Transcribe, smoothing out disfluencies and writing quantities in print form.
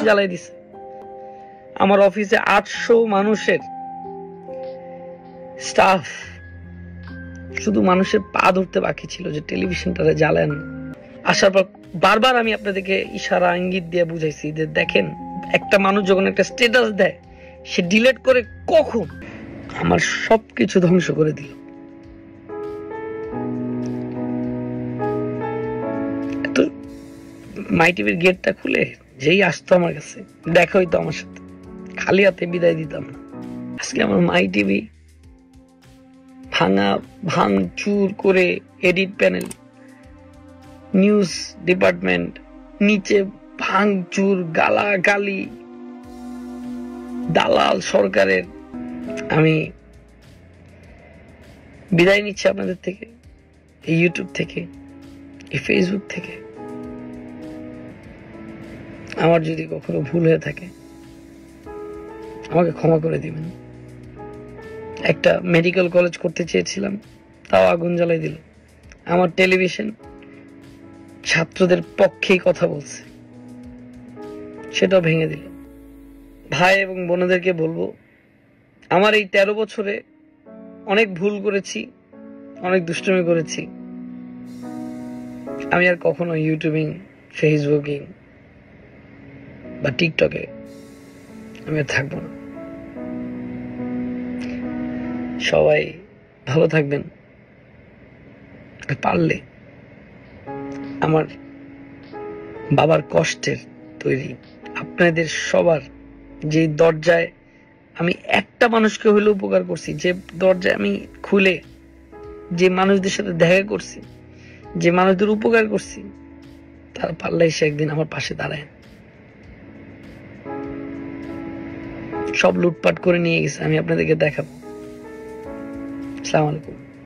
জ্বালাই দিছে। আমার অফিসে 800 মানুষের স্টাফ, শুধু মানুষের পা ধরতে বাকি ছিল যে টেলিভিশনটা জ্বালেন। আসার পর বারবার আমি আপনাদেরকে ইশারা ইঙ্গিত দিয়ে বুঝাইছি যে দেখেন, একটা মানুষ যখন একটা স্ট্যাটাস দেয় সে ডিলিট করে কখন আমার সবকিছু ধ্বংস করে দিল। তো মাই টিভির গেটটা খুলে যেই আসতো আমার কাছে দেখা হইতো আমার সাথে, খালি হাতে বিদায় দিতাম না। আজকে আমার মাই টিভি ভাঙচুর করে এডিট প্যানেল, নিউজ ডিপার্টমেন্ট নিচে ভাঙচুর, গালাগালি, দালাল সরকারের। আমি বিদায় নিচ্ছি আপনাদের থেকে, এই ইউটিউব থেকে, এই ফেসবুক থেকে। আমার যদি কখনো ভুল হয়ে থাকে আমাকে ক্ষমা করে দিবেন। একটা মেডিকেল কলেজ করতে চেয়েছিলাম, তাও আগুন জ্বালাই দিল। আমার টেলিভিশন ছাত্রদের পক্ষেই কথা বলছে, সেটাও ভেঙে দিল। ভাই এবং বোনদেরকে বলবো, আমার এই 13 বছরে অনেক ভুল করেছি, অনেক দুষ্টুমি করেছি। আমি আর কখনো ইউটিউবিং, ফেসবুকিং বা টিকটকে আমি আর থাকবো না। সবাই ভালো থাকবেন। পারলে আমার বাবার কষ্টের তৈরি আপনাদের সবার যে দরজায় আমি একটা মানুষকে হইলে উপকার করছি, যে দরজায় আমি খুলে যে মানুষদের সাথে দেখা করছি, যে মানুষদের উপকার করছি, তার পারলে সে একদিন আমার পাশে দাঁড়ায়। সব লুটপাট করে নিয়ে গেছে, আমি আপনাদেরকে দেখাবো। আসসালামু আলাইকুম।